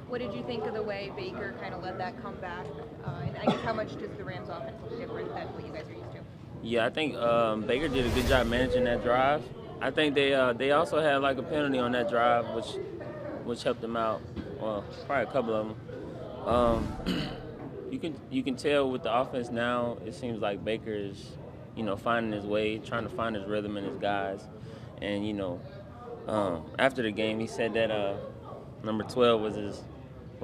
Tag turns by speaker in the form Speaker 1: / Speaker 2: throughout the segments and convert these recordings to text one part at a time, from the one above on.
Speaker 1: What did you think of the way Baker kind of led that comeback? And I guess how much does the Rams offense look different than what you guys are used to?
Speaker 2: Yeah, I think Baker did a good job managing that drive. I think they also had like a penalty on that drive, which helped them out. Well, probably a couple of them. You can tell with the offense now. It seems like Baker is, finding his way, trying to find his rhythm and his guys. And after the game, he said that number 12 was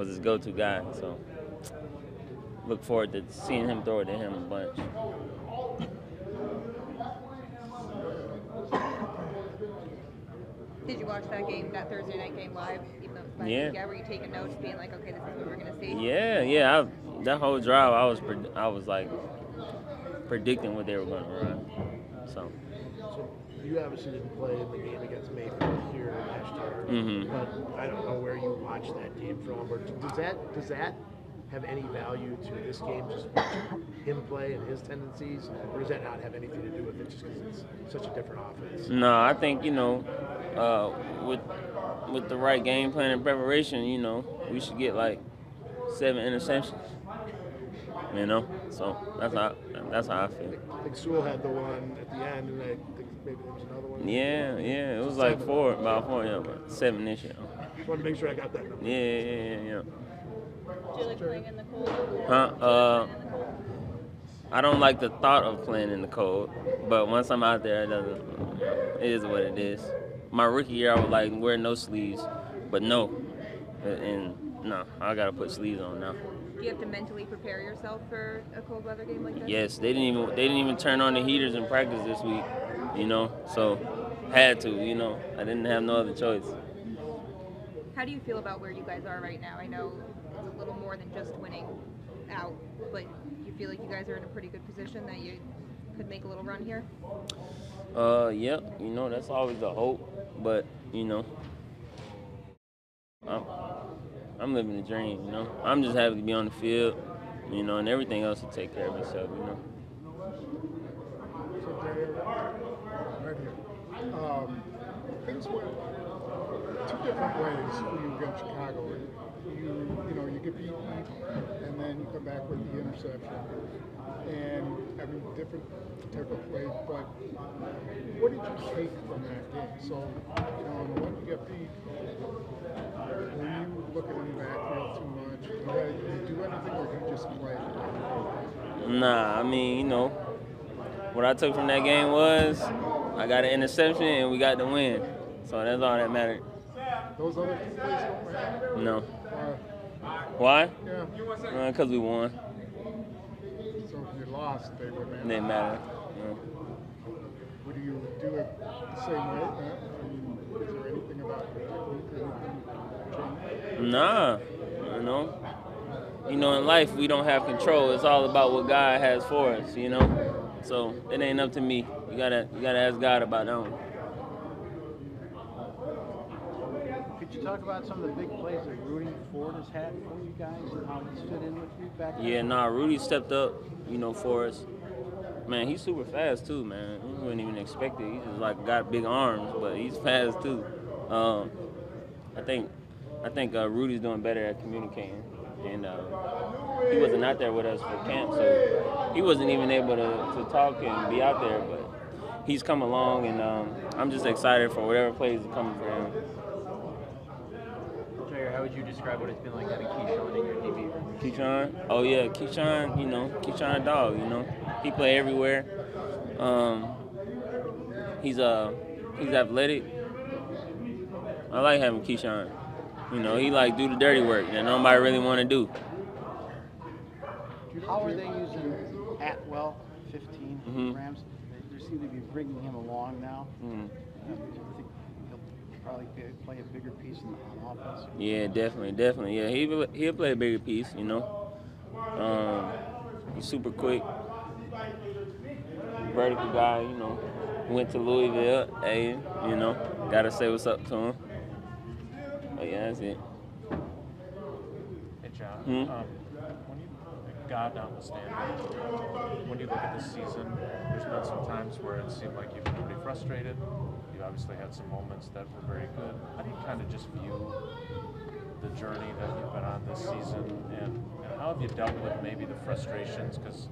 Speaker 2: his go-to guy. So look forward to seeing him throw it to him a bunch.
Speaker 1: Did you watch that Thursday night game live, even though it was last
Speaker 2: Yeah.
Speaker 1: week? Yeah, were you taking notes, being like, okay, this is what we're gonna see?
Speaker 2: Yeah. That whole drive, I was like predicting what they were going to run. So.
Speaker 3: So you obviously didn't play in the game against Mayfield here last year,
Speaker 2: Mhm.
Speaker 3: but I don't know where you watched that game from. Or does that have any value to this game, just watching him play and his tendencies, or does that not have anything to do with it just because it's such a different offense?
Speaker 2: No, I think with the right game plan and preparation, we should get like 7 interceptions. So that's how I feel.
Speaker 3: I think Sewell had the one at the end, and I think maybe there was another one.
Speaker 2: Yeah, it was like about four, but 7 this year.
Speaker 3: Just want to make sure I got that number.
Speaker 2: Yeah.
Speaker 1: Do you like playing in the cold?
Speaker 2: Huh? I don't like the thought of playing in the cold, but once I'm out there, it is what it is. My rookie year, I was like wear no sleeves, but no, I gotta put sleeves on now.
Speaker 1: Do you have to mentally prepare yourself for a cold weather game like that?
Speaker 2: Yes, they didn't even turn on the heaters in practice this week, so had to, I didn't have no other choice.
Speaker 1: How do you feel about where you guys are right now? I know it's a little more than just winning out, but you feel like you guys are in a pretty good position that you could make a little run here?
Speaker 2: Yep, that's always the hope, but I'm, I'm living the dream, I'm just happy to be on the field, and everything else will take care of itself,
Speaker 4: So Jaire, right here. Things went two different ways for you against Chicago. You get beat, and then you come back with the interception, and having different type of play. But what did you take from that game? So, when you get beat, when you look at in the backfield too much, do you do anything, or do you just play?
Speaker 2: Nah, I mean, what I took from that game was I got an interception and we got the win. So that's all that mattered.
Speaker 4: Those other two plays don't matter?
Speaker 2: No.
Speaker 4: Why?
Speaker 2: Why?
Speaker 4: Yeah.
Speaker 2: Because we won.
Speaker 4: So if you lost, they would matter.
Speaker 2: It didn't matter.
Speaker 4: Would you do it the same way, Matt? I mean, is there anything about your technique or anything change?
Speaker 2: Nah. In life we don't have control. It's all about what God has for us, So it ain't up to me. You gotta ask God about that one.
Speaker 5: Could you talk about some of the big plays that Rudy Ford has had for you guys and how he's fit in with you back there?
Speaker 2: Yeah, Rudy stepped up, for us. Man, he's super fast too, man. We wouldn't even expect it. He just got big arms, but he's fast too. I think Rudy's doing better at communicating, and he wasn't out there with us for camp, so he wasn't even able to talk and be out there. But he's come along, and I'm just excited for whatever plays are coming for him.
Speaker 5: Jaire, how would you describe what it's been like having Keyshawn in your DB room?
Speaker 2: Keyshawn? Oh yeah, Keyshawn. Keyshawn a dog. He play everywhere. He's athletic. I like having Keyshawn. He do the dirty work that nobody really want to do.
Speaker 5: How are they using Atwell, 15 for the Rams? They seem to be bringing him along now. Do you think he'll probably play a bigger piece on offense?
Speaker 2: Yeah, definitely. Yeah, he'll play a bigger piece. He's super quick, vertical guy. Went to Louisville. Hey, gotta say what's up to him. But yeah, that's it.
Speaker 6: Hey, John. When you, God notwithstanding, when you look at this season, there's been some times where it seemed like you've been pretty frustrated. You obviously had some moments that were very good. How do you kind of just view the journey that you've been on this season, and how have you dealt with maybe the frustrations, because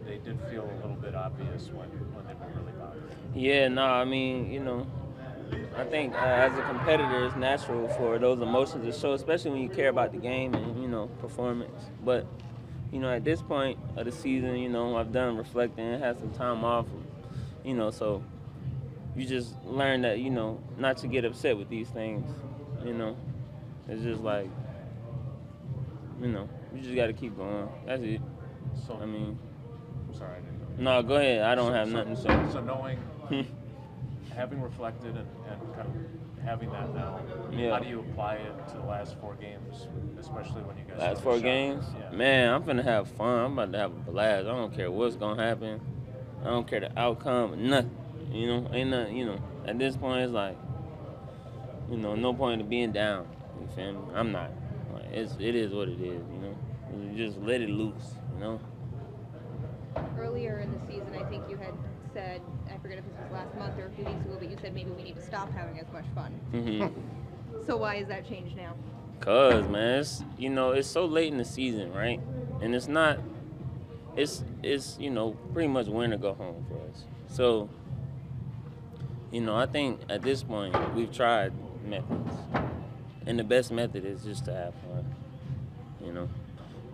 Speaker 6: they did feel a little bit obvious when they were really bothering you?
Speaker 2: Yeah, no, I mean, I think as a competitor, it's natural for those emotions to show, especially when you care about the game and, performance. But, at this point of the season, I've done reflecting, had some time off, so you just learn that, not to get upset with these things, It's just like, you just got to keep going. That's it.
Speaker 6: So,
Speaker 2: I mean,
Speaker 6: I'm sorry, I didn't.
Speaker 2: no, go ahead. I don't have nothing to say.
Speaker 6: So knowing, having reflected and kind of having that now,
Speaker 2: Yeah.
Speaker 6: how do you apply it to the last 4 games, especially when you guys
Speaker 2: Last
Speaker 6: have a
Speaker 2: 4
Speaker 6: shot?
Speaker 2: games?
Speaker 6: Yeah.
Speaker 2: Man, I'm finna have fun. I'm about to have a blast. I don't care what's gonna happen. I don't care the outcome, nothing. Ain't nothing, At this point, it's like, no point in being down. You feel me? I'm not. Like, it is what it is, You just let it loose,
Speaker 1: Earlier in the season, I think you had said, I forget if this was last month or a few weeks ago, but you said maybe we need to stop having as much fun.
Speaker 2: Mm-hmm.
Speaker 1: So why has that changed now?
Speaker 2: Cause, man, it's so late in the season, right? And it's not, it's pretty much win or go home for us. So, I think at this point we've tried methods, and the best method is just to have fun.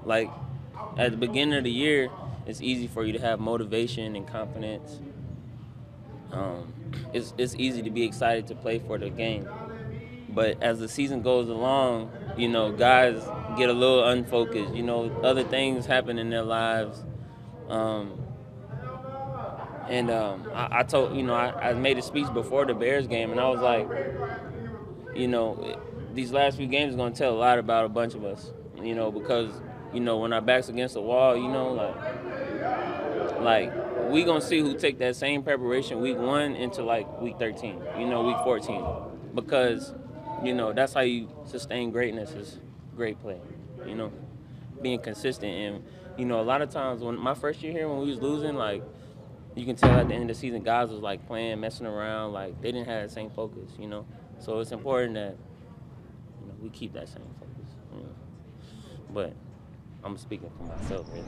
Speaker 2: Like at the beginning of the year, it's easy for you to have motivation and confidence. It's easy to be excited to play for the game. But as the season goes along, guys get a little unfocused. Other things happen in their lives. I told, I made a speech before the Bears game, and I was like, these last few games are going to tell a lot about a bunch of us, because, when our back's against the wall, like we going to see who take that same preparation week 1 into like week 13, week 14, because, that's how you sustain greatness is great play, being consistent. And, a lot of times when my first year here, when we was losing, like, you can tell at the end of the season, guys was like playing, messing around, like they didn't have that same focus, So it's important that, we keep that same focus, But I'm speaking for myself, really.